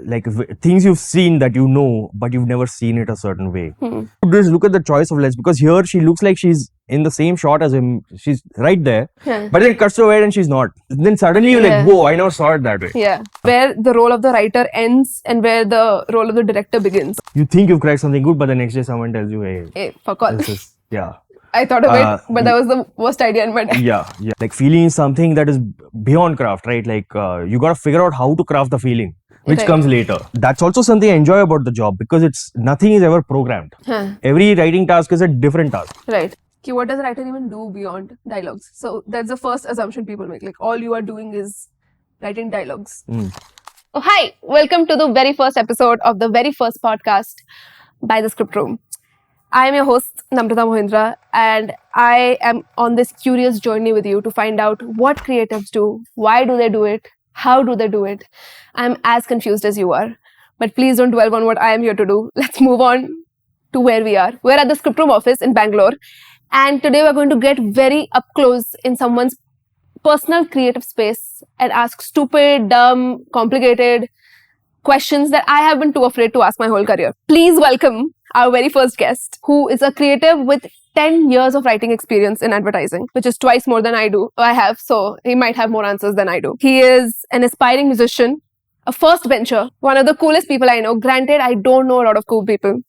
like things you've seen that you know, but you've never seen it a certain way. Just look at the choice of lens, because here she looks like she's in the same shot as him. She's right there, but then it cuts to her and she's not. Then suddenly you're like, whoa, I never saw it that way. Yeah, where the role of the writer ends and where the role of the director begins. You think you've cracked something good, but the next day someone tells you, hey, fuck all. this is, yeah. I thought of it, but that was the worst idea in my life. Yeah. Like feeling is something that is beyond craft, right? Like you got to figure out how to craft the feeling, which comes later. That's also something I enjoy about the job, because nothing is ever programmed. Every writing task is a different task. Right. Okay, what does a writer even do beyond dialogues? So that's the first assumption people make. Like all you are doing is writing dialogues. Oh, hi. Welcome to the very first episode of the very first podcast by The Script Room. I am your host, Namrata Mohindra, and I am on this curious journey with you to find out what creatives do, why do they do it, how do they do it. I'm as confused as you are, but please don't dwell on what I am here to do. Let's move on to where we are. We're at the Script Room office in Bangalore, and today we're going to get very up close in someone's personal creative space and ask stupid, dumb, complicated questions that I have been too afraid to ask my whole career. Please welcome our very first guest, who is a creative with 10 years of writing experience in advertising, which is twice more than I have, so he might have more answers than I do. He is an aspiring musician, a first bencher, one of the coolest people I know. Granted, I don't know a lot of cool people.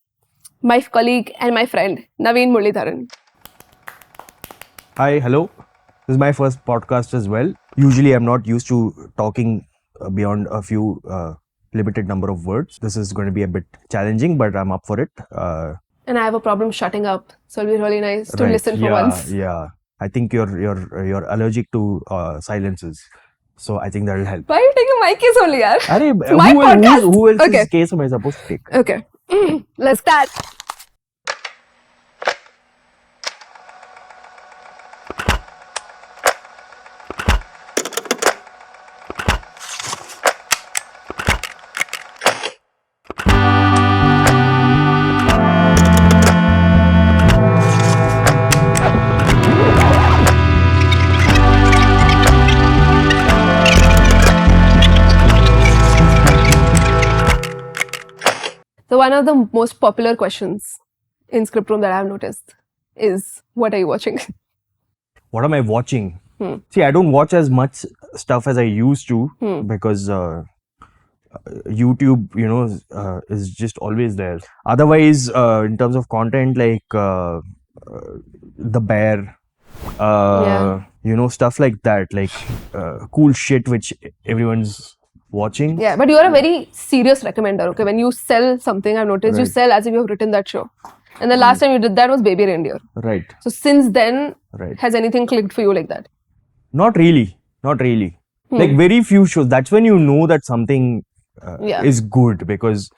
My colleague and my friend, Navin Muraleedharan. Hi, hello. This is my first podcast as well. Usually I'm not used to talking beyond a few limited number of words. This is going to be a bit challenging, but I'm up for it. And I have a problem shutting up, so it'll be really nice to listen for once. Yeah. I think you're allergic to silences, so I think that'll help. Why are you taking my case only, yaar? Arey, my podcast. Who else's case am I supposed to take? Okay, let's start. So one of the most popular questions in Script Room that I've noticed is, what are you watching? What am I watching? See, I don't watch as much stuff as I used to because YouTube, is just always there. Otherwise, in terms of content, like The Bear, stuff like that, like cool shit which everyone's watching. Yeah, but you are a very serious recommender, okay? When you sell something, I've noticed you sell as if you have written that show. And the last time you did that was Baby Reindeer. Right. So since then, has anything clicked for you like that? Not really. Like very few shows. That's when you know that something is good, because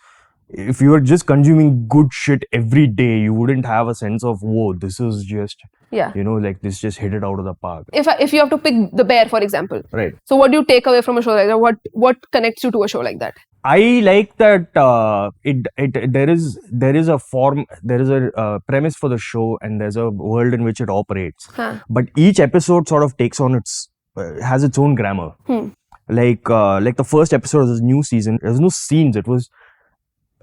if you were just consuming good shit every day, you wouldn't have a sense of, whoa, this is just, like this just hit it out of the park. If you have to pick The Bear, for example. Right. So what do you take away from a show like that? What connects you to a show like that? I like that there is a form, there is a premise for the show, and there's a world in which it operates. But each episode sort of takes on has its own grammar. Like the first episode of this new season, there's no scenes. It was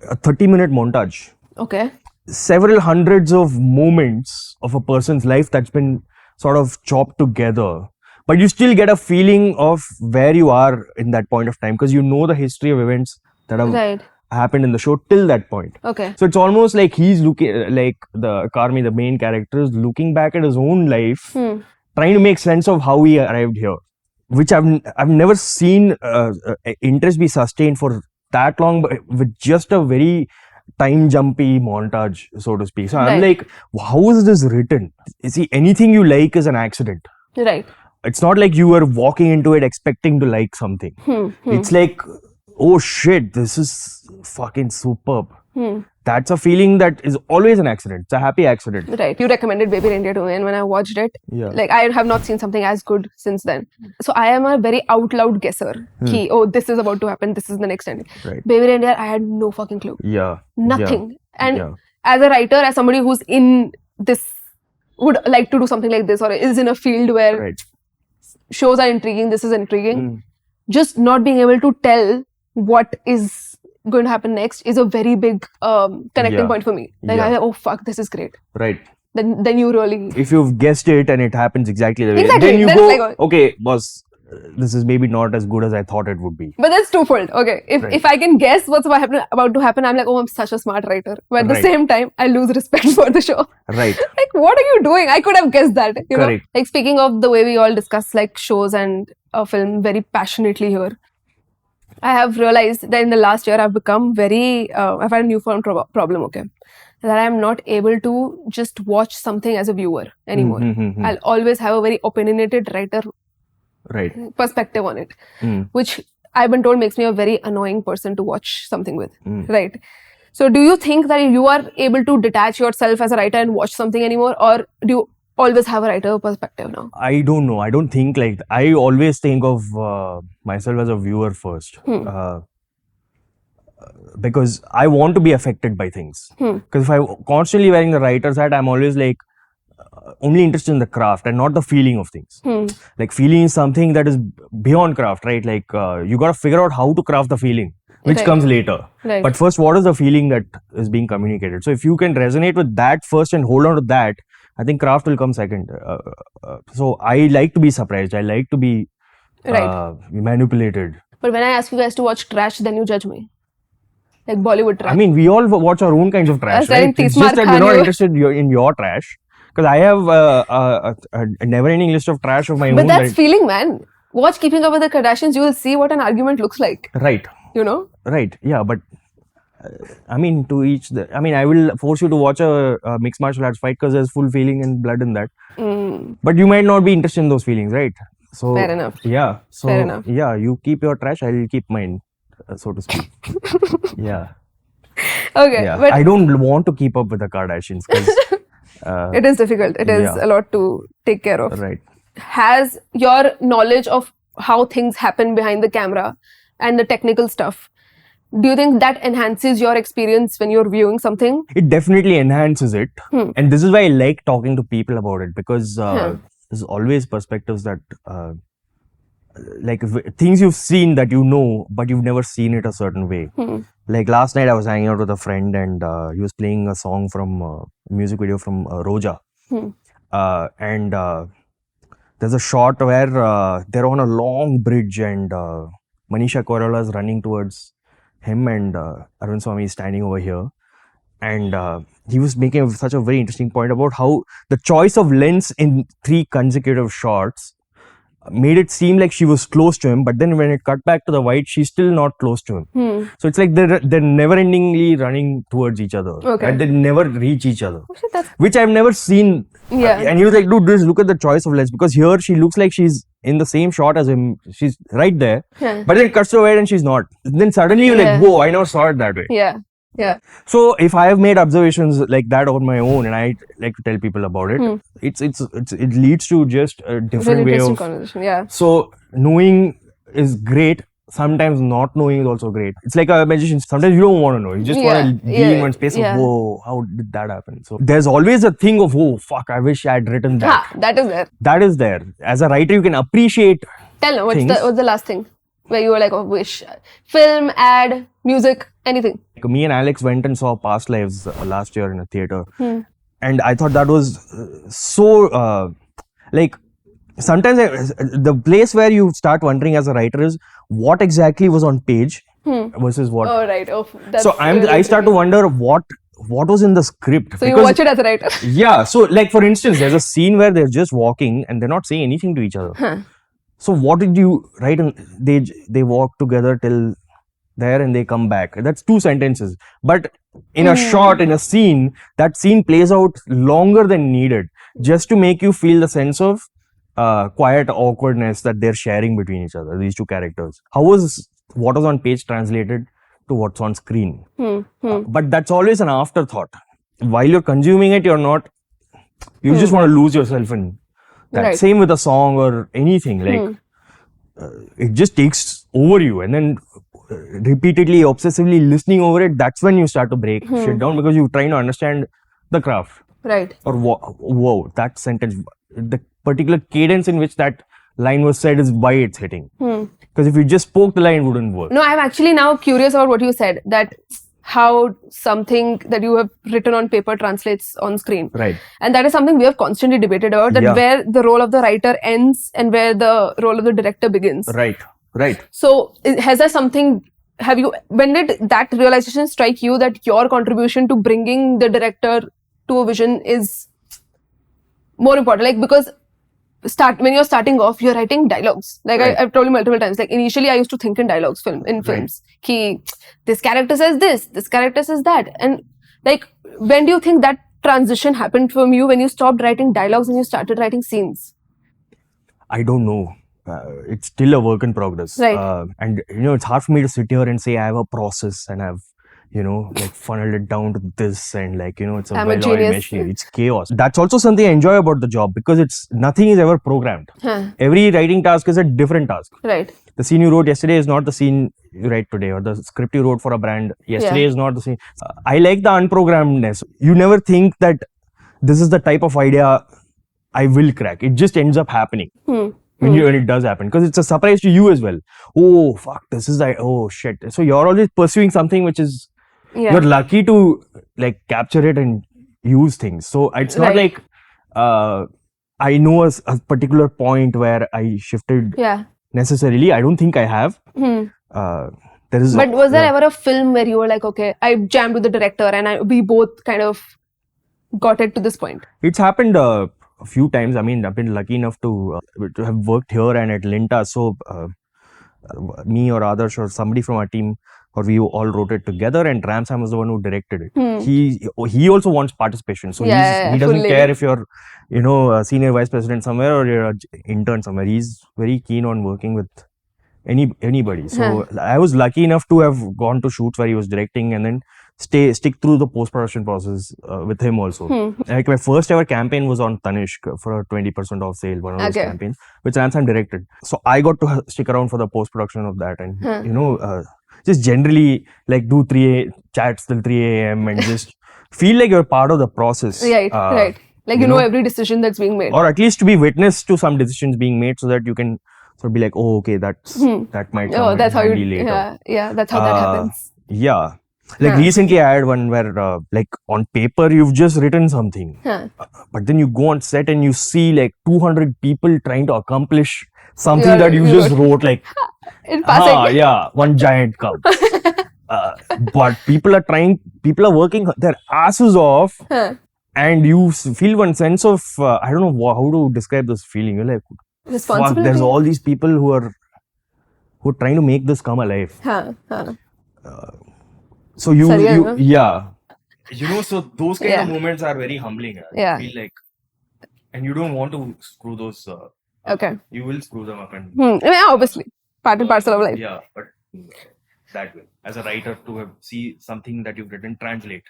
a 30-minute montage. Okay. Several hundreds of moments of a person's life that's been sort of chopped together. But you still get a feeling of where you are in that point of time, because you know the history of events that have happened in the show till that point. Okay. So it's almost like he's looking, like Karmi, the main character, is looking back at his own life, trying to make sense of how he arrived here, which I've never seen interest be sustained for that long, but with just a very time jumpy montage, so to speak. So I'm like, how is this written? You see, anything you like is an accident. Right. It's not like you were walking into it expecting to like something. It's like, oh shit, this is fucking superb. That's a feeling that is always an accident. It's a happy accident. Right. You recommended Baby Reindeer to me, and when I watched it, like I have not seen something as good since then. So I am a very out loud guesser. This is about to happen. This is the next ending. Right. Baby Reindeer, I had no fucking clue. Yeah. Nothing. And as a writer, as somebody who's in this, would like to do something like this, or is in a field where shows are intriguing, this is intriguing. Just not being able to tell what is going to happen next is a very big connecting point for me. Like, oh fuck, this is great. Right. Then you really... If you've guessed it and it happens exactly the way, Exactly. then you That's go, like, okay, boss, this is maybe not as good as I thought it would be. But that's twofold. Okay, if I can guess what's about to happen, I'm like, oh, I'm such a smart writer. But at the same time, I lose respect for the show. Right. Like, what are you doing? I could have guessed that. You Correct. know? Like, speaking of the way we all discuss like shows and a film very passionately here, I have realized that in the last year I've become very, I've had a newfound problem, okay, that I'm not able to just watch something as a viewer anymore. I'll always have a very opinionated writer perspective on it, which I've been told makes me a very annoying person to watch something with, right? So do you think that you are able to detach yourself as a writer and watch something anymore, or do you always have a writer perspective now? I don't know. I don't think like I always think of myself as a viewer first, because I want to be affected by things. Because if I'm constantly wearing the writer's hat, I'm always like only interested in the craft and not the feeling of things. Like feeling is something that is beyond craft, right? Like you got to figure out how to craft the feeling, which comes later. But first, what is the feeling that is being communicated? So if you can resonate with that first and hold on to that, I think craft will come second. So I like to be surprised. I like to be manipulated. But when I ask you guys to watch trash, then you judge me. Like Bollywood trash. I mean, we all watch our own kinds of trash, right? It's just that we're not interested in your trash. Because I have a never-ending list of trash of my own. But that's feeling, man. Watch Keeping Up with the Kardashians, you will see what an argument looks like. Right. You know? Right. Yeah, but I mean, to each I mean, I will force you to watch a mixed martial arts fight because there's full feeling and blood in that. But you might not be interested in those feelings, right? So fair enough. Yeah. So fair enough. Yeah, you keep your trash, I'll keep mine, so to speak. Yeah. Okay. Yeah. But I don't want to keep up with the Kardashians because it is difficult. It is a lot to take care of. Right. Has your knowledge of how things happen behind the camera and the technical stuff, do you think that enhances your experience when you're viewing something? It definitely enhances it. And this is why I like talking to people about it, because there's always perspectives that like things you've seen that you know, but you've never seen it a certain way. Like last night I was hanging out with a friend and he was playing a song from a music video from Roja. And there's a shot where they're on a long bridge and Manisha Koirala is running towards him and Arvind Swamy is standing over here. And he was making such a very interesting point about how the choice of lens in 3 consecutive shots made it seem like she was close to him, but then when it cut back to the white, she's still not close to him. So it's like they're never-endingly running towards each other, and they never reach each other, which I've never seen. And he was like, dude, just look at the choice of lens, because here she looks like she's in the same shot as him. She's right there, but then it cuts to white and she's not. Then suddenly you're like, whoa, I never saw it that way. Yeah. So if I have made observations like that on my own and I like to tell people about it, it leads to just a different way of conversation. So knowing is great. Sometimes not knowing is also great. It's like a magician. Sometimes you don't want to know. You just want to be in one space of, whoa, how did that happen? So there's always a thing of, oh, fuck, I wish I had written that. That is there. That is there. As a writer, you can appreciate. Tell me, what's the last thing where you were like, oh, wish? Film, ad, music, anything? Me and Alex went and saw Past Lives last year in a theater. And I thought that was so, like, sometimes the place where you start wondering as a writer is what exactly was on page versus what. Oh, right. Oh, that's so I start to wonder what was in the script. So you watch it as a writer. Yeah. So like, for instance, there's a scene where they're just walking and they're not saying anything to each other. So what did you write? They walk together till there and they come back. That's 2 sentences. But in a shot, in a scene, that scene plays out longer than needed just to make you feel the sense of quiet awkwardness that they're sharing between each other, these 2 characters. How was what was on page translated to what's on screen? But that's always an afterthought. While you're consuming it, you're not, you just want to lose yourself in that. Same with a song or anything, like it just takes over you, and then repeatedly, obsessively listening over it, that's when you start to break shit down, because you're trying to understand the craft. Right. Or whoa, that sentence, the particular cadence in which that line was said is why it's hitting. Because if you just spoke the line, it wouldn't work. No, I'm actually now curious about what you said, that how something that you have written on paper translates on screen. Right. And that is something we have constantly debated about, that where the role of the writer ends and where the role of the director begins. Right. So has there something, when did that realization strike you that your contribution to bringing the director to a vision is more important? Like, because when you're starting off, you're writing dialogues. Like I've told you multiple times, like initially I used to think in dialogues in films. Ki, this character says this character says that. And like, when do you think that transition happened from you, when you stopped writing dialogues and you started writing scenes? I don't know. It's still a work in progress. Right. And it's hard for me to sit here and say I have a process and I've like funneled it down to this and like, it's a well-oiled machine. It's chaos. That's also something I enjoy about the job, because nothing is ever programmed. Every writing task is a different task. Right. The scene you wrote yesterday is not the scene you write today, or the script you wrote for a brand yesterday is not the same. I like the unprogramledness. You never think that this is the type of idea I will crack. It just ends up happening. When it does happen, because it's a surprise to you as well. Oh fuck, this is oh shit. So you're always pursuing something which is you're lucky to like capture it and use things. So it's not like I know a particular point where I shifted necessarily. I don't think I have. But was there ever a film where you were like, okay, I jammed with the director and we both kind of got it to this point? It's happened a few times. I mean, I've been lucky enough to have worked here and at Linta. So me or Adarsh or somebody from our team, or we all wrote it together, and Ramsam was the one who directed it. He also wants participation. So he doesn't care if you're, a senior vice president somewhere or you're an intern somewhere. He's very keen on working with anybody. So I was lucky enough to have gone to shoots where he was directing and then stick through the post-production process with him also. Like my first ever campaign was on Tanishq for a 20% off sale, one of those campaigns, which Ramsam directed. So I got to stick around for the post-production of that, and just generally like do chats till 3 a.m. and just feel like you're part of the process. Right. Like you know every decision that's being made. Or at least to be witness to some decisions being made, so that you can sort of be like, oh, okay, that might come that's how later. Yeah, that's how that happens. Yeah. Like recently I had one where like on paper you've just written something, but then you go on set and you see like 200 people trying to accomplish something that you just wrote like in passing. One giant cup. But people are working their asses off, and you feel one sense of I don't know how to describe this feeling. You're like, responsibility. Fuck, there's all these people who are trying to make this come alive. So so those kind of moments are very humbling. I feel like, and you don't want to screw those. You will screw them up, and obviously, part and parcel of life. Yeah, but that way, as a writer, to see something that you've written translate.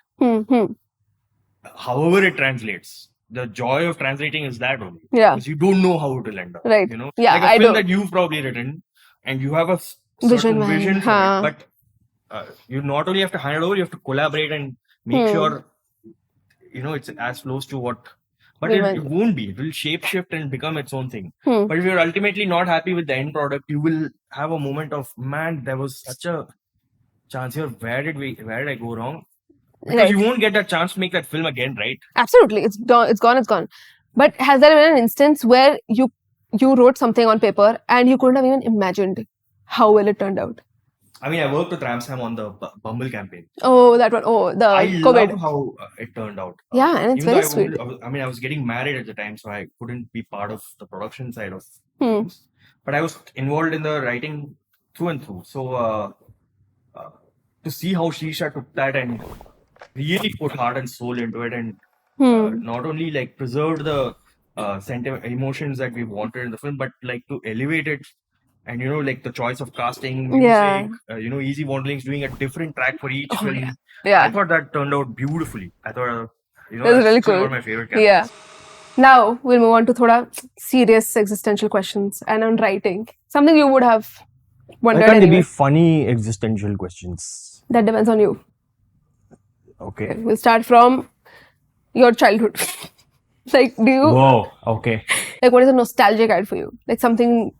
However it translates, the joy of translating is that only. Because you don't know how it will end up. Right. Like a film that you've probably written, and you have a certain vision for it, but you not only have to hand it over, you have to collaborate and make sure it's as close to what. But it won't be. It will shape-shift and become its own thing. But if you're ultimately not happy with the end product, you will have a moment of, man, there was such a chance here. Where did I go wrong? Because you won't get that chance to make that film again, right? Absolutely. It's gone. But has there been an instance where you wrote something on paper and you couldn't have even imagined how well it turned out? I mean, I worked with Ramsam on the Bumble campaign. Oh, that one. Oh, the COVID. I love how it turned out. Yeah, and it's very sweet. I was getting married at the time, so I couldn't be part of the production side of things. But I was involved in the writing through and through. So to see how Shisha took that and really put heart and soul into it, and not only like preserved the emotions that we wanted in the film, but like to elevate it. And like the choice of casting, music, Easy Wanderings doing a different track for each film. I thought that turned out beautifully. I thought, that's really cool. One of my favorite characters. Now we'll move on to thoda serious existential questions and on writing. Something you would have wondered. Why can't they be funny existential questions? That depends on you. Okay. We'll start from your childhood. Like, do you... Whoa, okay. Like, what is a nostalgic ad for you? Like something.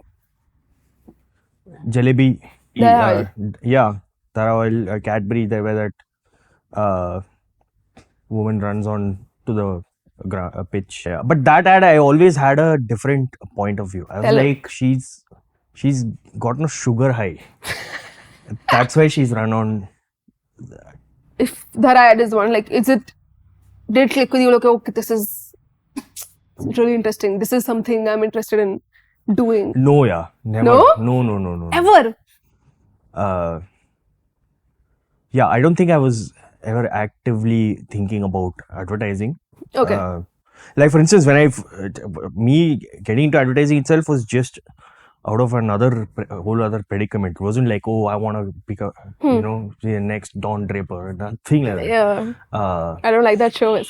Jalebi. Dara Yeah. Dara oil, Cadbury, there where that woman runs on to the pitch. Yeah. But that ad, I always had a different point of view. I was Tell her. like, she's got no sugar high. That's why she's run on. If Dhara ad is one, like, did it click with you? Like, okay, this is really interesting. This is something I'm interested in doing. No, yeah. Never. No? No. Ever? Yeah, I don't think I was ever actively thinking about advertising. Okay. Like for instance, when me getting into advertising itself was just out of whole other predicament. It wasn't like, oh, I want to become, the next Don Draper, nothing like that. Yeah. I don't like that show.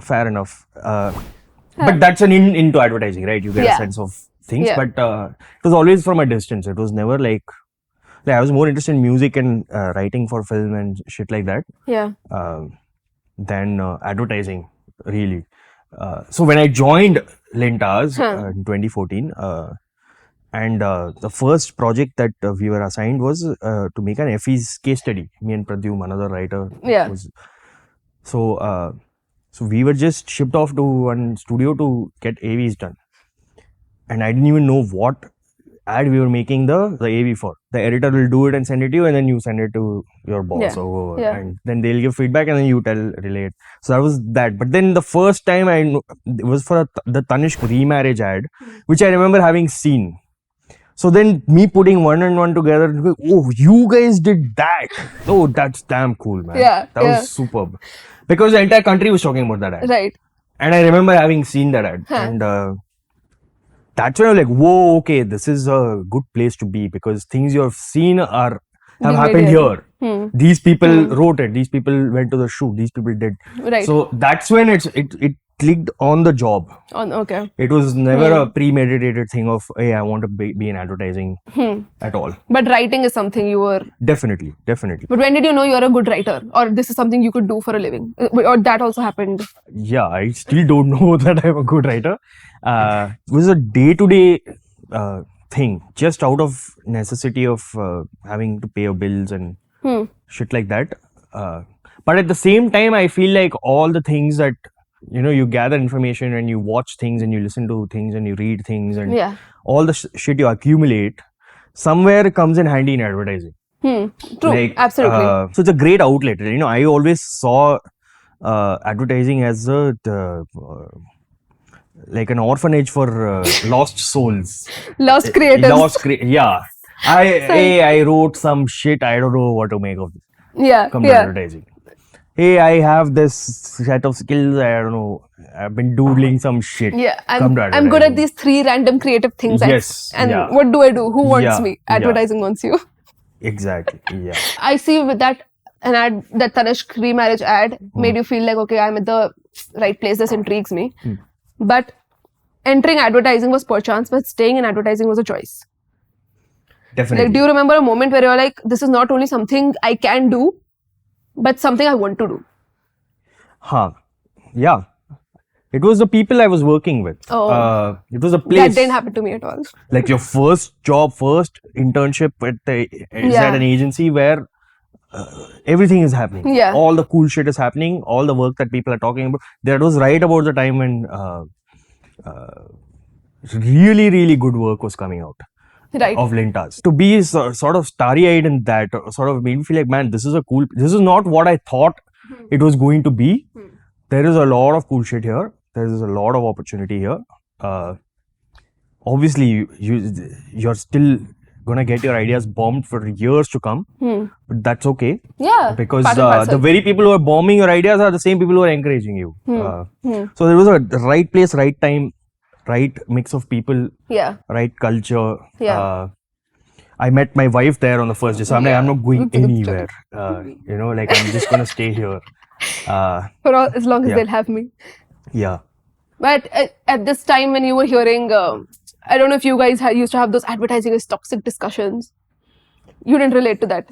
Fair enough. But that's an into advertising, right? You get a sense of things. Yeah. But it was always from a distance. It was never like I was more interested in music and writing for film and shit like that. Yeah. Than advertising, really. So when I joined Lintas in 2014, and the first project that we were assigned was to make an FE's case study. Me and Pradyum, another writer. Yeah. So we were just shipped off to one studio to get AVs done. And I didn't even know what ad we were making the AV for. The editor will do it and send it to you, and then you send it to your boss. Yeah. And then they'll give feedback, and then you relate. So that was that. But then the first time it was for the Tanishq remarriage ad, which I remember having seen. So then me putting one and one together, oh, you guys did that. Oh, that's damn cool, man. Yeah. That was superb. Because the entire country was talking about that ad. Right. And I remember having seen that ad. And that's when I was like, whoa, okay, this is a good place to be, because things you have seen have happened here. These people wrote it. These people went to the shoot. These people did. Right. So that's when it clicked on the job. Okay. It was never a premeditated thing of, hey, I want to be in advertising at all. But writing is something you were... Definitely. But when did you know you're a good writer? Or this is something you could do for a living? Or that also happened? Yeah, I still don't know that I'm a good writer. It was a day-to-day thing, just out of necessity of having to pay your bills and shit like that. But at the same time, I feel like all the things that, you gather information and you watch things and you listen to things and you read things and all the shit you accumulate somewhere comes in handy in advertising. True, absolutely. So it's a great outlet. I always saw advertising as like an orphanage for lost souls. Lost creatives. Yeah. I wrote some shit. I don't know what to make of this. Yeah. Come to advertising. Hey, I have this set of skills. I don't know. I've been doodling some shit. Yeah. I'm good at these 3 random creative things. Yes. What do I do? Who wants me? Advertising wants you. Exactly. Yeah. I see with that an ad, that Tanishq remarriage ad made you feel like, okay, I'm at the right place. This intrigues me. But entering advertising was per chance, but staying in advertising was a choice. Definitely. Like, do you remember a moment where you're like, this is not only something I can do, but something I want to do? Yeah. It was the people I was working with. It was a place. That didn't happen to me at all. Like your first internship at an agency where everything is happening. Yeah. All the cool shit is happening. All the work that people are talking about. That was right about the time when really, really good work was coming out. Right. Of Lintas. To be sort of starry-eyed in that sort of made me feel like, man, this is not what I thought it was going to be. There is a lot of cool shit here. There is a lot of opportunity here. Obviously, you're still gonna get your ideas bombed for years to come, but that's okay. Yeah. Because the very people who are bombing your ideas are the same people who are encouraging you. So there was a right place, right time, right mix of people, right culture. I met my wife there on the first day, so I'm like, I'm not going anywhere. Like I'm just gonna stay here. As long as they'll have me. Yeah. But at this time when you were hearing, I don't know if you guys used to have those advertising as toxic discussions. You didn't relate to that,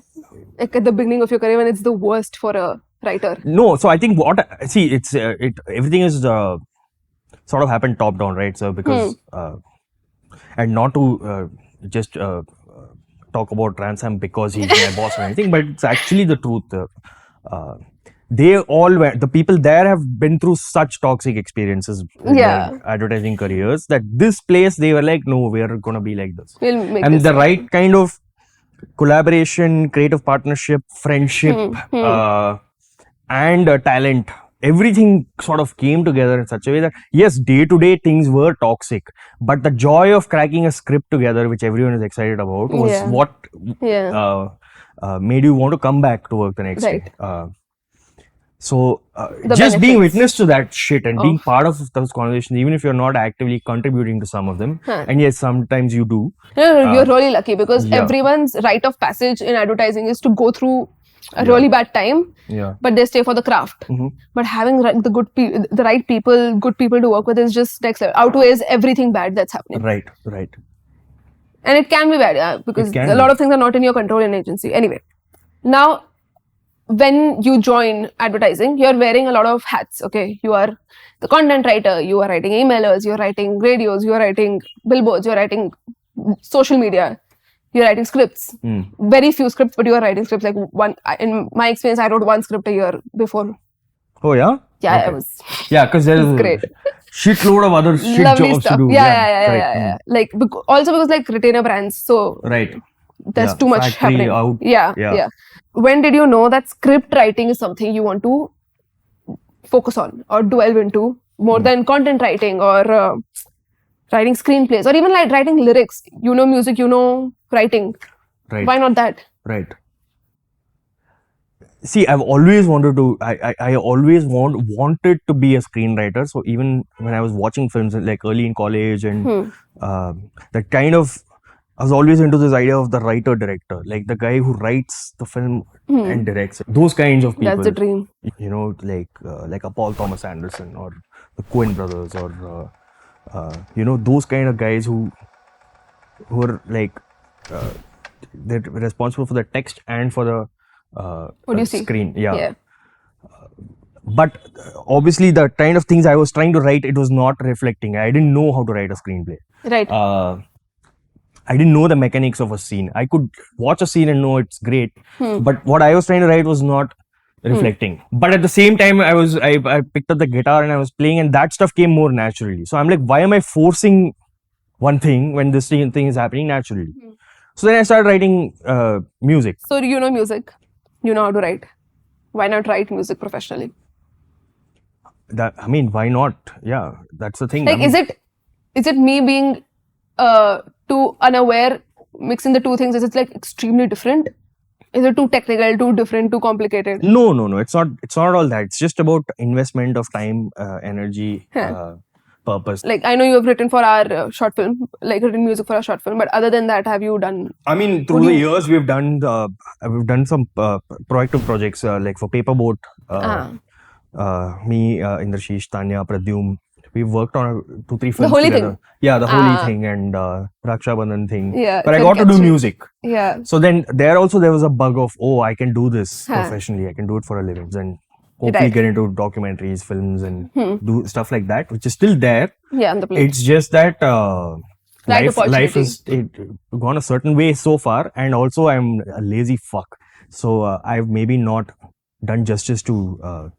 like at the beginning of your career when it's the worst for a writer. No, so I think everything is sort of happened top down, right? So because and not to just talk about Transam because he's my boss or anything, but it's actually the truth. They all the people there have been through such toxic experiences in their advertising careers that this place they were like, no, we are gonna be like this. We'll make and this the right kind of collaboration, creative partnership, friendship, and talent, everything sort of came together in such a way that yes, day to day things were toxic, but the joy of cracking a script together, which everyone is excited about, was what made you want to come back to work the next day. So just being witness to that shit and being part of those conversations, even if you're not actively contributing to some of them, and yes, sometimes you do. You're really lucky because everyone's rite of passage in advertising is to go through a really bad time, but they stay for the craft. But having the right people, good people to work with is just next level, outweighs everything bad that's happening. Right. And it can be bad, because a lot of things are not in your control in agency. Anyway, now when you join advertising, you're wearing a lot of hats. Okay, you are the content writer, you are writing emailers, you're writing radios, you're writing billboards, you're writing social media, you're writing scripts. Very few scripts, but you are writing scripts. Like one, in my experience, I wrote one script a year before. Oh yeah? Yeah, okay. I was. Yeah, because there's a shitload of other shit jobs stuff to do. Yeah. Like also because like retainer brands, so there's too much factory happening. Out. Yeah. When did you know that script writing is something you want to focus on or delve into more than content writing or writing screenplays or even like writing lyrics? You know music, you know writing. Right. Why not that? Right. See, I've always wanted to. I always wanted to be a screenwriter. So even when I was watching films like early in college and that kind of, I was always into this idea of the writer-director, like the guy who writes the film and directs it. Those kinds of people. That's the dream. You know, like a Paul Thomas Anderson or the Coen brothers or you know, those kind of guys who are like they're responsible for the text and for the what do you see? Screen. But obviously the kind of things I was trying to write, it was not reflecting. I didn't know how to write a screenplay. Right. I didn't know the mechanics of a scene. I could watch a scene and know it's great, but what I was trying to write was not reflecting. But at the same time, I picked up the guitar and I was playing, and that stuff came more naturally. So I'm like, why am I forcing one thing when this thing is happening naturally? So then I started writing music. So you know music, you know how to write. Why not write music professionally? Why not? Yeah, that's the thing. Like, is it me being too unaware, mixing the two things? Is it like extremely different? Is it too technical, too different, too complicated? No. It's not all that. It's just about investment of time, energy, purpose. Like, I know you have written for our short film, like written music for our short film, but other than that, have you done? Through the years, we've done some proactive projects like for Paperboat. Me, Indrashish, Tanya, Pradyum. We've worked on 2-3 films the Holy together. Thing. Yeah, the Holy Thing and Raksha Bandhan thing. Yeah, but I got to do music. Yeah. So then there was a bug of, I can do this professionally. I can do it for a living. Then hopefully get into documentaries, films, and do stuff like that, which is still there. Yeah, on the plate. It's just that life has gone a certain way so far, and also I'm a lazy fuck. So I've maybe not done justice to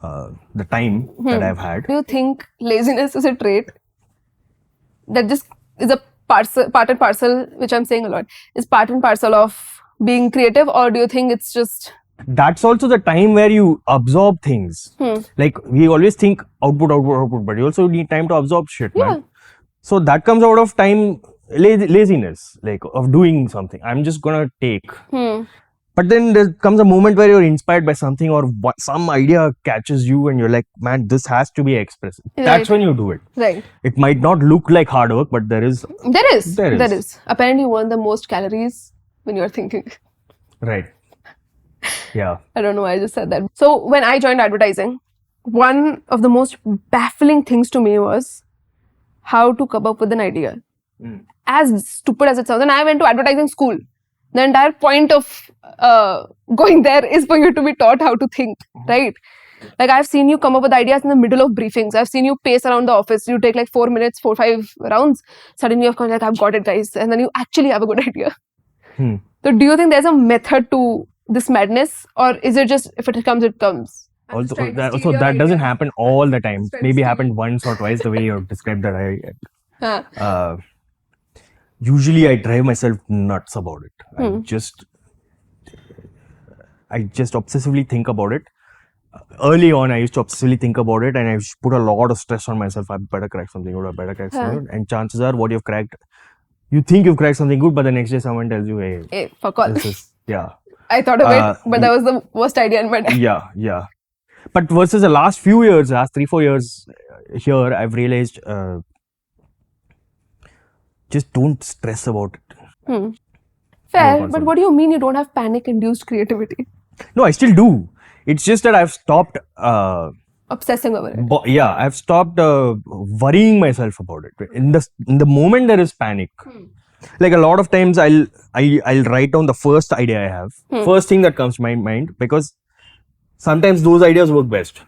the time that I've had. Do you think laziness is a trait that just is a part and parcel, which I'm saying a lot, is part and parcel of being creative, or do you think it's just... That's also the time where you absorb things. Like, we always think output, but you also need time to absorb shit, man. So that comes out of time, laziness, like of doing something. I'm just gonna take. But then there comes a moment where you're inspired by something, or some idea catches you and you're like, man, this has to be expressed. Right. That's when you do it. Right. It might not look like hard work, but there is. Apparently you burn the most calories when you're thinking. Right. Yeah. I don't know why I just said that. So when I joined advertising, one of the most baffling things to me was how to come up with an idea. As stupid as it sounds. And I went to advertising school. The entire point of going there is for you to be taught how to think, right? Like I've seen you come up with ideas in the middle of briefings. I've seen you pace around the office. You take like 4 minutes, 4-5 rounds. Suddenly you've gone like, I've got it, guys. And then you actually have a good idea. So do you think there's a method to this madness, or is it just if it comes, it comes? Also, that doesn't happen all the time. Maybe happened once or twice the way you described that. Usually I drive myself nuts about it. I just obsessively think about it. Early on, I used to obsessively think about it, and I put a lot of stress on myself. I better crack something good, I better crack something good. And chances are, what you've cracked, you think you've cracked something good, but the next day someone tells you, hey, fuck all. I thought of it, but that was the worst idea in my life. Yeah. But versus the last few years, last 3-4 years here, I've realized just don't stress about it. Fair, but what do you mean you don't have panic-induced creativity? No, I still do. It's just that I've stopped obsessing over it. I've stopped worrying myself about it. In the moment there is panic. Like a lot of times I'll write down the first idea I have, first thing that comes to my mind, because sometimes those ideas work best.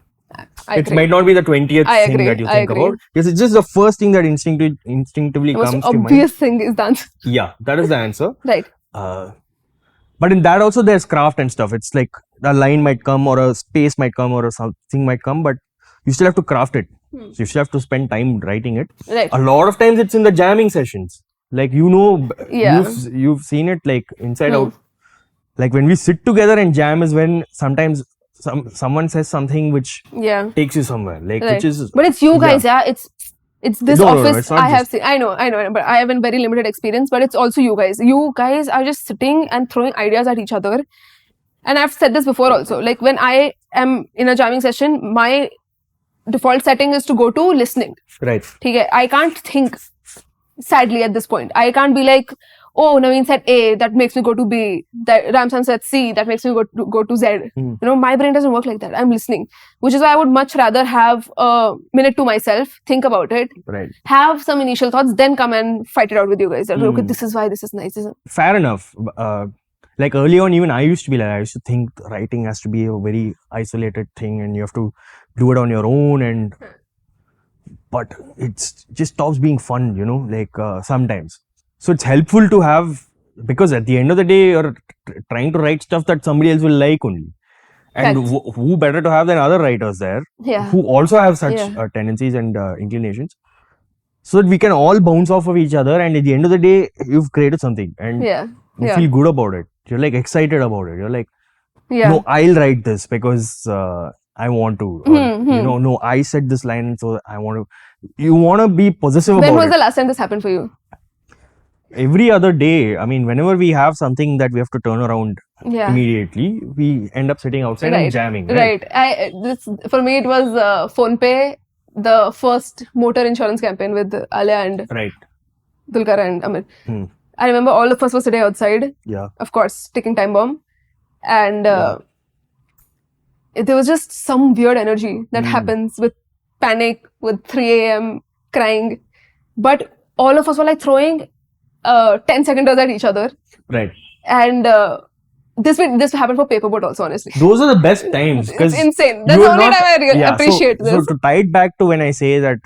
It might not be the 20th thing that you think about, because it's just the first thing that instinctively comes to mind. The most obvious thing is the answer. Yeah, that is the answer. Right. But in that also there's craft and stuff. It's like a line might come, or a space might come, or something might come, but you still have to craft it. So you still have to spend time writing it. Right. A lot of times it's in the jamming sessions. Like, you've seen it like inside out. Like when we sit together and jam is when sometimes someone says something which takes you somewhere. Like which is. But it's you guys, It's this office no, I have seen. I know, but I have a very limited experience. But it's also you guys. You guys are just sitting and throwing ideas at each other. And I've said this before also. Like when I am in a jamming session, my default setting is to go to listening. Right. Okay, I can't think. Sadly, at this point, I can't be like, oh, Navin said A, that makes me go to B. That Ramsan said C, that makes me go to Z. You know, my brain doesn't work like that. I'm listening, which is why I would much rather have a minute to myself, think about it, have some initial thoughts, then come and fight it out with you guys. That, okay, this is why this is nice. Fair enough. Like early on, even I used to be like, I used to think writing has to be a very isolated thing, and you have to do it on your own, but it just stops being fun, you know, like sometimes. So it's helpful to have, because at the end of the day, you're trying to write stuff that somebody else will like only. And who better to have than other writers there who also have such tendencies and inclinations, so that we can all bounce off of each other, and at the end of the day, you've created something and you feel good about it. You're like excited about it. You're like, no, I'll write this because I want to. Or, you know, no, I said this line, so I want to. You want to be possessive about it. When was the last time this happened for you? Every other day. I mean, whenever we have something that we have to turn around immediately, we end up sitting outside and jamming. Right. For me, it was PhonePe, the first motor insurance campaign with Alia and Dulkar and Amit. I remember all of us were sitting outside. Yeah. Of course, ticking time bomb. And there was just some weird energy that happens with panic, with 3 a.m. crying. But all of us were like throwing 10-seconders at each other. Right. And this happened for Paperboat also, honestly. Those are the best times. It's insane. That's the only time I really appreciate this. So to tie it back to when I say that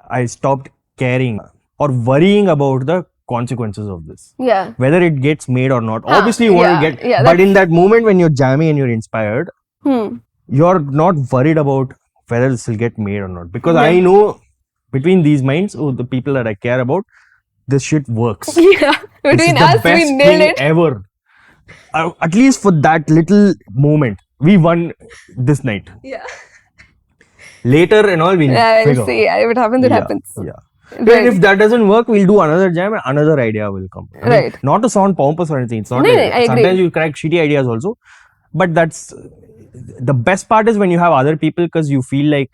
I stopped caring or worrying about the consequences of this. Yeah. Whether it gets made or not. Obviously you want to get... but in that moment when you're jamming and you're inspired, you're not worried about whether this will get made or not. Because I know between these minds, the people that I care about, this shit works. Yeah. Between us, we nailed it. Ever. At least for that little moment. We won this night. Yeah. Later and all, we'll figure. See. If it happens, it happens. Yeah. Right. If that doesn't work, we'll do another jam and another idea will come. I mean, not to sound pompous or anything. It's not sometimes you crack shitty ideas also. But that's... the best part is when you have other people, because you feel like...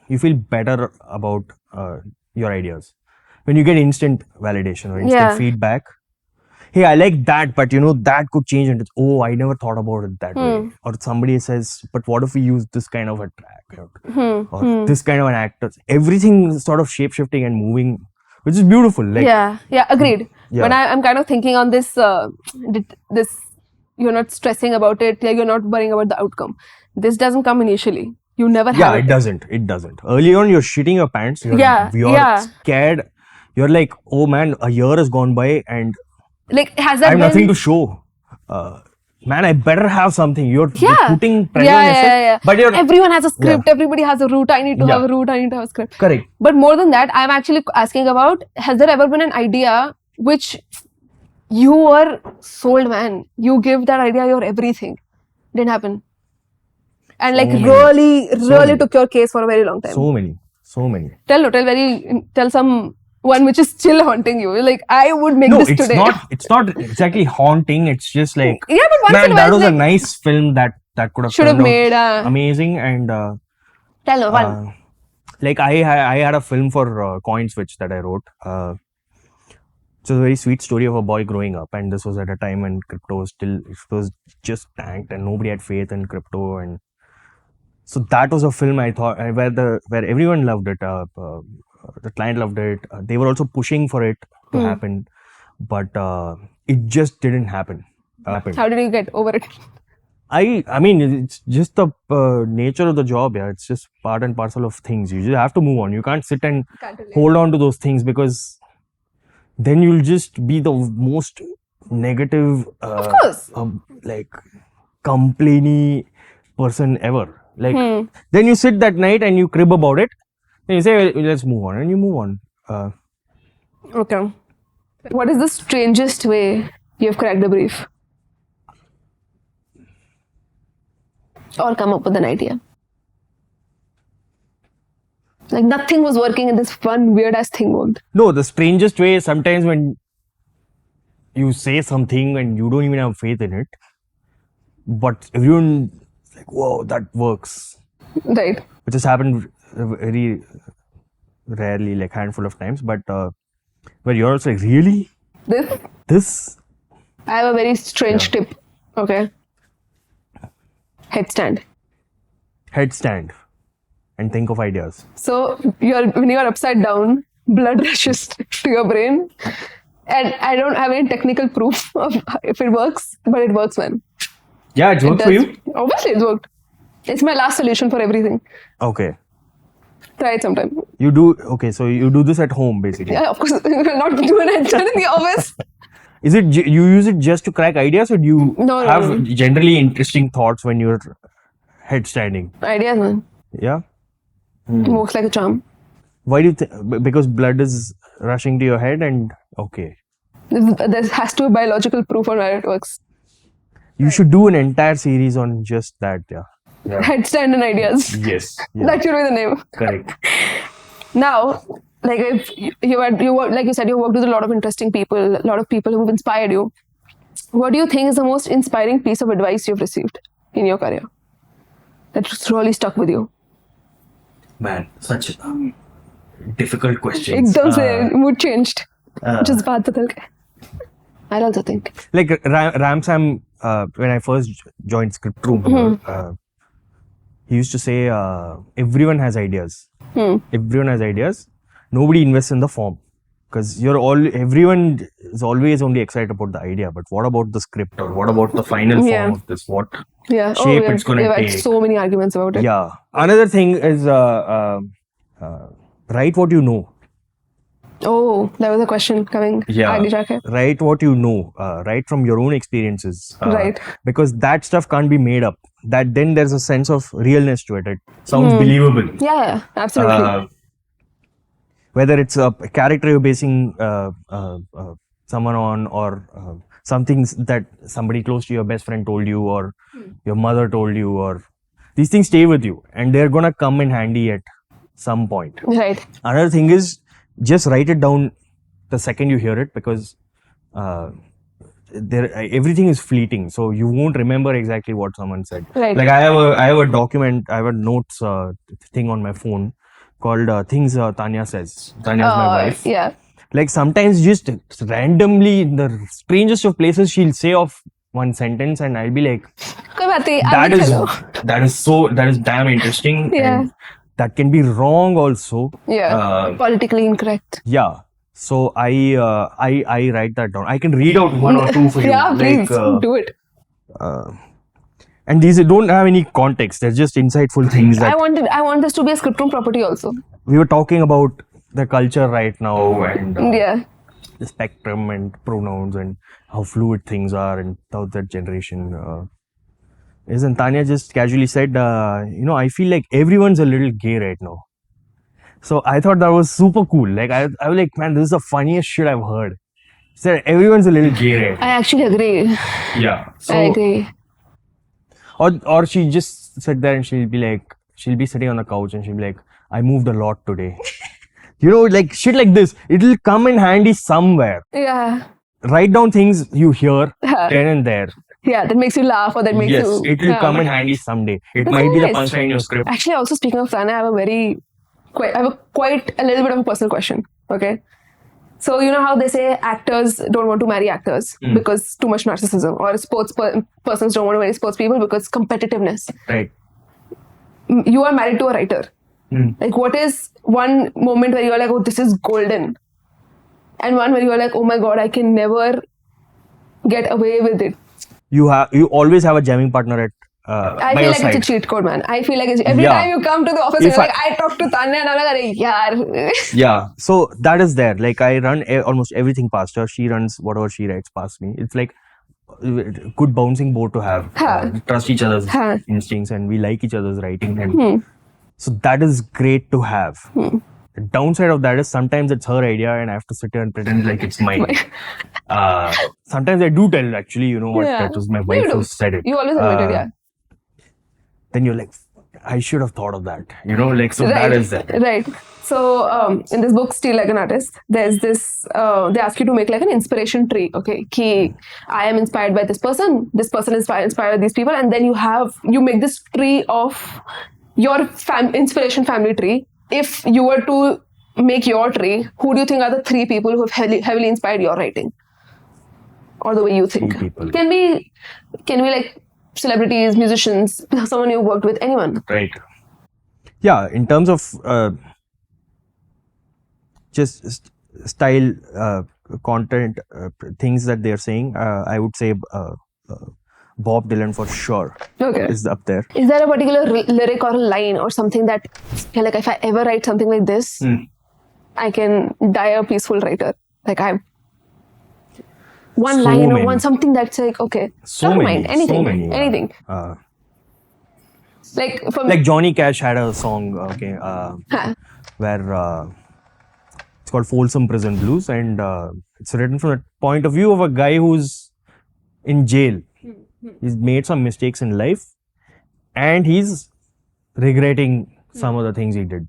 you feel better about your ideas. When you get instant validation or instant feedback. Hey, I like that, but you know, that could change it. Oh, I never thought about it that way. Or somebody says, but what if we use this kind of a track? Or this kind of an actor? Everything is sort of shape-shifting and moving, which is beautiful. Like, agreed. When I'm kind of thinking on this, this you're not stressing about it, like you're not worrying about the outcome. This doesn't come initially. You never have Yeah, it doesn't. Early on, you're shitting your pants. You're scared. You're like, oh man, a year has gone by and like, has I that have been... nothing to show. Man, I better have something. You're putting pressure on yourself. Yeah. But everyone has a script. Everybody has a route. I need to have a route. I need to have a script. Correct. But more than that, I'm actually asking about, has there ever been an idea which you were sold, man? You give that idea your everything. Didn't happen. And like really took your case for a very long time. So many. Tell some one which is still haunting you. Like, I would make this today. No, it's not exactly haunting. It's just like, but once man, in a that while, was a nice film that could have should have made amazing. And tell one. Like I had a film for Coin Switch that I wrote. It's a very sweet story of a boy growing up, and this was at a time when crypto was just tanked and nobody had faith in crypto. And so that was a film I thought where everyone loved it. The client loved it. They were also pushing for it to happen, but it just didn't happen. How did you get over it? I mean, it's just the nature of the job. Yeah, it's just part and parcel of things. You just have to move on. You can't sit and hold on to those things, because then you'll just be the most negative, of course, like complainy person ever. Like then you sit that night and you crib about it. And you say, well, let's move on, and you move on. Okay. What is the strangest way you've cracked the brief? Or come up with an idea? Like, nothing was working and this one weird ass thing worked. No, the strangest way is sometimes when you say something and you don't even have faith in it, but everyone is like, whoa, that works. Right. Which has happened very rarely, like handful of times, but where you're also like, really? This? I have a very strange tip. Okay. Headstand. And think of ideas. So when you're upside down, blood rushes to your brain, and I don't have any technical proof of if it works, but it works, man. Yeah, it worked for you? Obviously, it worked. It's my last solution for everything. Okay. Try it sometime. You do, okay, so you do this at home, basically. Yeah, of course. You will not do an headstand in the office. Is it, you use it just to crack ideas, or do you have generally interesting thoughts when you're headstanding? Ideas, man. Yeah? It works like a charm. Why do you think? Because blood is rushing to your head and, okay. There has to be biological proof on where it works. You should do an entire series on just that, yeah. Headstand and ideas. Yes. That should be the name. Correct. Now, like if you like you said, you worked with a lot of interesting people, a lot of people who've inspired you. What do you think is the most inspiring piece of advice you've received in your career that's really stuck with you? Man, such a difficult question. Ekdam se mood changed. Just baat badal gaye. I also think. Like Ramsam, when I first joined Script Room, he used to say, everyone has ideas. Everyone has ideas. Nobody invests in the form. Because everyone is always only excited about the idea, but what about the script, or what about the final form of this? What shape it's going to take? We've had so many arguments about it. Yeah. Another thing is write what you know. Oh, that was a question coming. Yeah. Write what you know. Write from your own experiences. Right. Because that stuff can't be made up. That then there's a sense of realness to it. It sounds believable. Yeah, absolutely. Whether it's a character you're basing someone on, or something that somebody close to your best friend told you, or your mother told you, or these things stay with you and they're gonna come in handy at some point. Right. Another thing is just write it down the second you hear it, because everything is fleeting, so you won't remember exactly what someone said. Right. Like I have a notes thing on my phone called Things Tanya Says. Tanya's my wife. Yeah. Like sometimes just randomly in the strangest of places she'll say off one sentence and I'll be like, that is damn interesting. Yeah. And that can be wrong also. Yeah. Politically incorrect. Yeah. So I write that down. I can read out one or two for you. Yeah, please do it. and these don't have any context. They're just insightful things that I want this to be a script room property also. we were talking about the culture right now and Yeah. the spectrum and pronouns and how fluid things are and how that generation is. And Tanya just casually said, I feel like everyone's a little gay right now. So I thought that was super cool. Like I was like, man, this is the funniest shit I've heard. She said everyone's a little gay right now. I actually agree. Yeah. So, I agree. Or she just sit there and she'll be sitting on the couch and she'll be like, I moved a lot today. Like shit like this. It'll come in handy somewhere. Yeah. Write down things you hear then and there. Yeah, that makes you laugh or that makes you... Yes, it will come in handy someday. It might be the punchline in your script. Actually, also speaking of Tanya, I have quite a little bit of a personal question. Okay. So, you know how they say actors don't want to marry actors because too much narcissism, or sports persons don't want to marry sports people because competitiveness. Right. You are married to a writer. Like, what is one moment where you're like, oh, this is golden? And one where you're like, oh my God, I can never get away with it. You always have a jamming partner at I by feel your like side. it's a cheat code, man. I feel like every time you come to the office, you're like, I talk to Tanya and I'm like, yaar. Yeah, so that is there. Like I run almost everything past her. She runs whatever she writes past me. It's like good bouncing board to have. Trust each other's instincts and we like each other's writing. And so that is great to have. The downside of that is sometimes it's her idea and I have to sit here and pretend like it's mine. Sometimes I do tell actually, what, that was my wife who said it. You always admit it, yeah. Then you're like, I should have thought of that. So that is that. Right. So in this book, Steal Like an Artist, there's this, they ask you to make like an inspiration tree. Okay. Ki, I am inspired by this person is inspired by these people. And then you make this tree of your inspiration family tree. If you were to make your tree, who do you think are the 3 people who have heavily inspired your writing? Or the way you think? 3 people. Can be like celebrities, musicians, someone you worked with, anyone. Right. Yeah, in terms of just style, content, things that they're saying, I would say Bob Dylan for sure is up there. Is there a particular lyric or a line or something that, like, if I ever write something like this, I can die a peaceful writer? Like one line or something that's like, okay, don't mind anything. Like Johnny Cash had a song, where it's called Folsom Prison Blues, and it's written from the point of view of a guy who's in jail. He's made some mistakes in life, and he's regretting some of the things he did.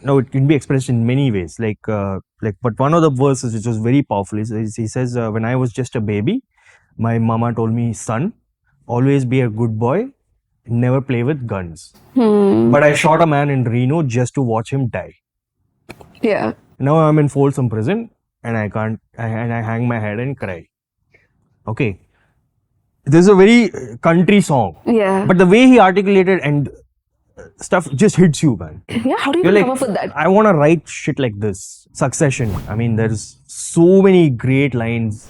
Now it can be expressed in many ways. But one of the verses which was very powerful is he says, "When I was just a baby, my mama told me, son, always be a good boy, never play with guns. But I shot a man in Reno just to watch him die. Yeah. Now I'm in Folsom Prison, and I hang my head and cry." Okay. This is a very country song. Yeah. But the way he articulated and stuff just hits you, man. Yeah, how do you come up with that? I want to write shit like this. Succession. I mean, there's so many great lines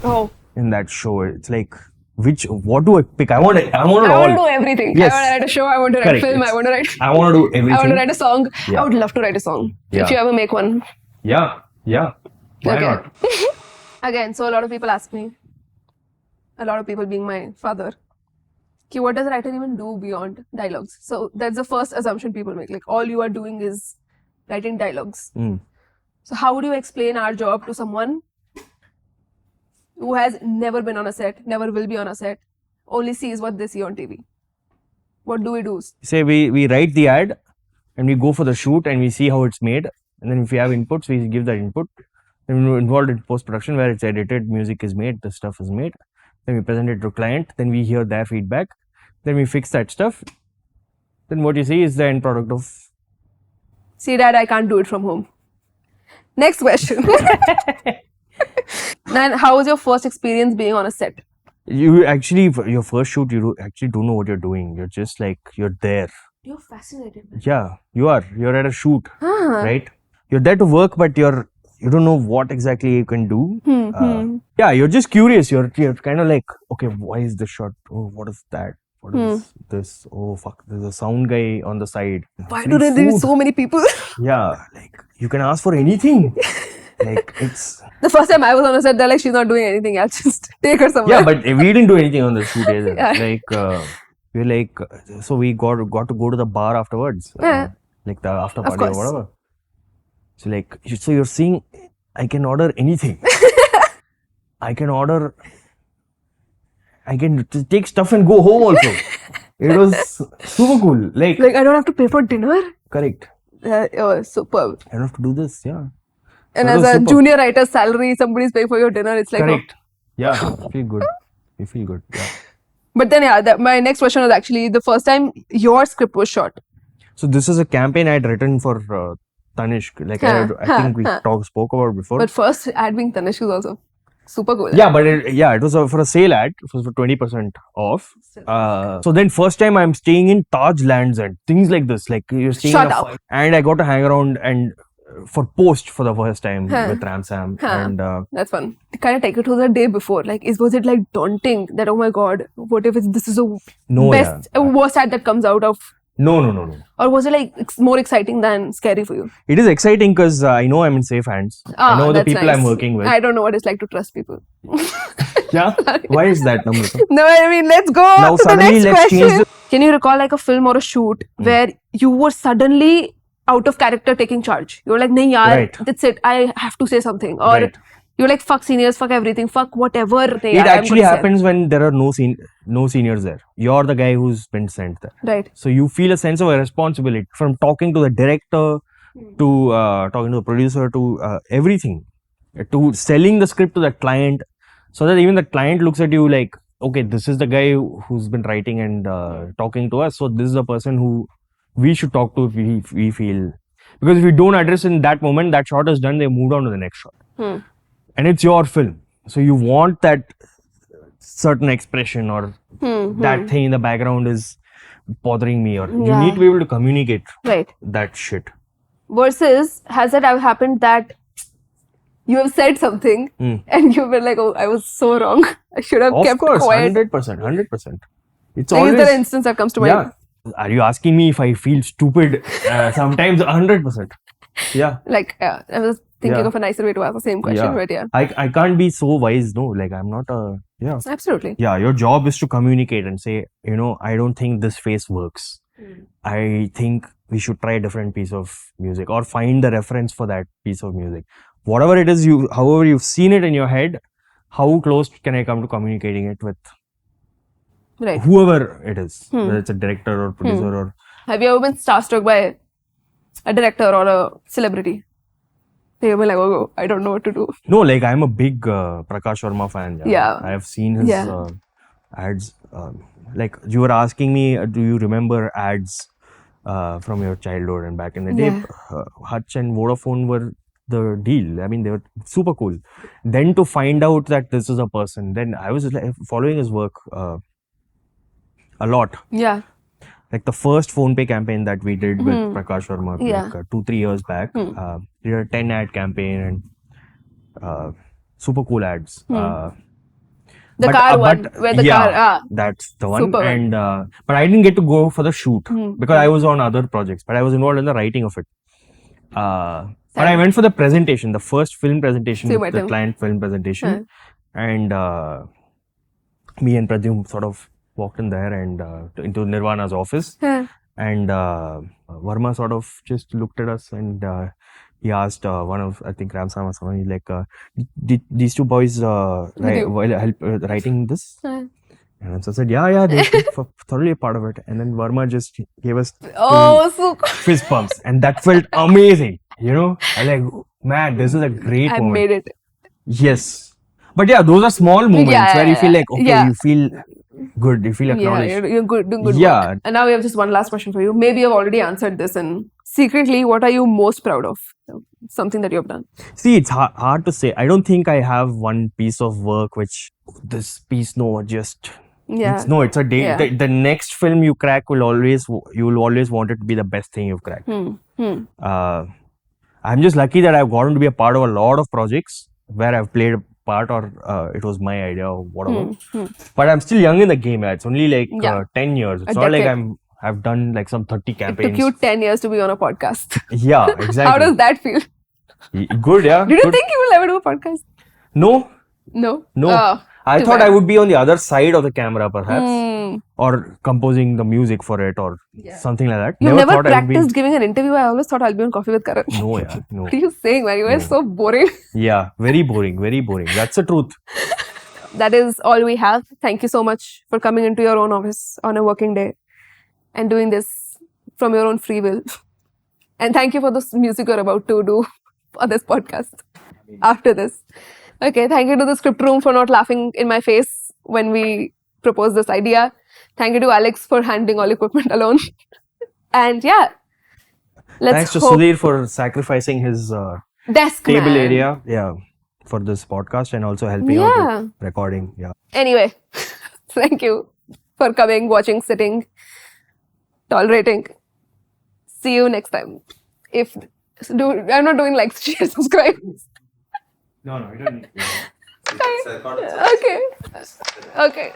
in that show. It's like, what do I pick? I want to do everything. Yes. I want to write a show, I want to write a film, I want to do everything. I want to write a song. Yeah. I would love to write a song. Yeah. If you ever make one. Yeah. Why not? Again, so a lot of people ask me, a lot of people being my father, what does a writer even do beyond dialogues? So that's the first assumption people make. Like, all you are doing is writing dialogues. So how would you explain our job to someone who has never been on a set, never will be on a set, only sees what they see on TV? What do we do? Say we write the ad and we go for the shoot and we see how it's made. And then if we have inputs, we give that input. Then we're involved in post-production where it's edited, music is made, the stuff is made. Then we present it to client, then we hear their feedback, then we fix that stuff. Then what you see is the end product of... See, Dad, I can't do it from home. Next question. And how was your first experience being on a set? You actually, for your first shoot, you actually don't know what you're doing. You're just like, you're there. You're fascinated. Man. Yeah, you are. You're at a shoot, right? You're there to work, but you're you don't know what exactly you can do. Yeah, you're just curious. You're kind of like, okay, why is this shot? Oh, what is that? What is this? Oh fuck, there's a sound guy on the side. Why do they need so many people? Yeah, like you can ask for anything. Like it's the first time I was on a set, they're like, she's not doing anything. I'll just take her somewhere. yeah, but we didn't do anything on the shoot either. Like we're like, so we got to go to the bar afterwards, like the after party or whatever. So like, so you're seeing, I can order anything. I can take stuff and go home also. It was super cool. Like I don't have to pay for dinner. Correct. Oh, superb. I don't have to do this. Yeah. And as a junior writer's salary, somebody's paying for your dinner. It's like correct. Yeah, you feel good. You feel good. Yeah. But then, my next question was actually the first time your script was shot. So this is a campaign I had written for Tanishq. Like I think we spoke about before. But first ad being Tanishq is also super cool. Yeah, but it was for a sale ad. It was for 20% off. So then first time I'm staying in Taj Lands and things like this. Like you're staying Shut up. And I got to hang around and for post for the first time with Ram Sam. And that's fun. Kind of take it to the day before. Like, was it like daunting that, oh my god, what if this is a worst ad that comes out of? No. Or was it like more exciting than scary for you? It is exciting because I know I'm in safe hands. I know the people I'm working with. I don't know what it's like to trust people. Yeah? Why is that, Namrata? No, I mean, let's go now to the next question. Change Can you recall like a film or a shoot where you were suddenly out of character taking charge? You were like, nahin yaar, that's it. I have to say something. Or you're like, fuck seniors, fuck everything, fuck whatever. It actually happens when there are no seniors there. You're the guy who's been sent there. Right. So you feel a sense of responsibility from talking to the director to talking to the producer to everything, to selling the script to the client, so that even the client looks at you like, okay, this is the guy who's been writing and talking to us. So this is the person who we should talk to if we feel. Because if we don't address in that moment, that shot is done, they moved on to the next shot. And it's your film. So you want that certain expression or that thing in the background is bothering me, or you need to be able to communicate that shit. Versus, has it ever happened that you have said something and you've been like, oh, I was so wrong. I should have kept quiet. 100%. It's always... Is there an instance that comes to mind? Are you asking me if I feel stupid? Sometimes 100%. Yeah. Like, I was thinking of a nicer way to ask the same question, but I can't be so wise, no. Like, I'm not a... Yeah. Absolutely. Yeah, your job is to communicate and say, I don't think this face works. I think we should try a different piece of music or find the reference for that piece of music. Whatever it is, however you've seen it in your head, how close can I come to communicating it with whoever it is, whether it's a director or producer or... Have you ever been starstruck by a director or a celebrity? They were like, oh, I don't know what to do. No, like I'm a big Prakash Verma fan. Yeah. I have seen his ads. Like you were asking me, do you remember ads from your childhood and back in the day? Hutch and Vodafone were the deal. I mean, they were super cool. Then to find out that this is a person, then I was like, following his work a lot. Yeah. Like the first PhonePe campaign that we did with Prakash Verma, like 2-3 years back, we did a 10 ad campaign and super cool ads. The car one, where the car, that's the one. Super. And but I didn't get to go for the shoot because I was on other projects, but I was involved in the writing of it. But I went for the presentation, the first film presentation, the client film presentation, and me and Pradyum sort of walked in there and into Nirvana's office, and Verma sort of just looked at us and he asked one of, I think Ram Sam or someone, he's like, did these two boys help writing this? And so I said, yeah, they're thoroughly a part of it. And then Verma just gave us fist bumps, and that felt amazing. I like, man, this is a great moment. I made it. Yes. But yeah, those are small moments where you feel like, okay, you feel good, you feel acknowledged. Yeah, you're good, doing good work. And now we have just one last question for you. Maybe you've already answered this, and secretly, what are you most proud of? Something that you've done. See, it's hard to say. I don't think I have one piece of work which, this piece, it's a day. The next film you crack you will always want it to be the best thing you've cracked. I'm just lucky that I've gotten to be a part of a lot of projects where I've played a part or it was my idea or whatever. But I'm still young in the game. It's only like 10 years. It's not like I've done like some 30 campaigns. It took you 10 years to be on a podcast. Yeah, exactly. How does that feel? Good, yeah. Did you think you will ever do a podcast? No. No? I thought I would be on the other side of the camera perhaps. Or composing the music for it or something like that. You never practiced giving an interview? I always thought I'll be on Coffee with Karan. No, yeah. No. What are you saying, man? You were so boring. Yeah, very boring. Very boring. That's the truth. That is all we have. Thank you so much for coming into your own office on a working day and doing this from your own free will. And thank you for this music you're about to do for this podcast after this. Okay, thank you to the script room for not laughing in my face when we proposed this idea. Thank you to Alex for handling all equipment alone. And yeah, thanks to Sudhir for sacrificing his desk table area for this podcast and also helping out with recording. Yeah. Anyway, thank you for coming, watching, sitting, tolerating. See you next time. I'm not doing like, share, subscribe. No, you don't need to. Okay.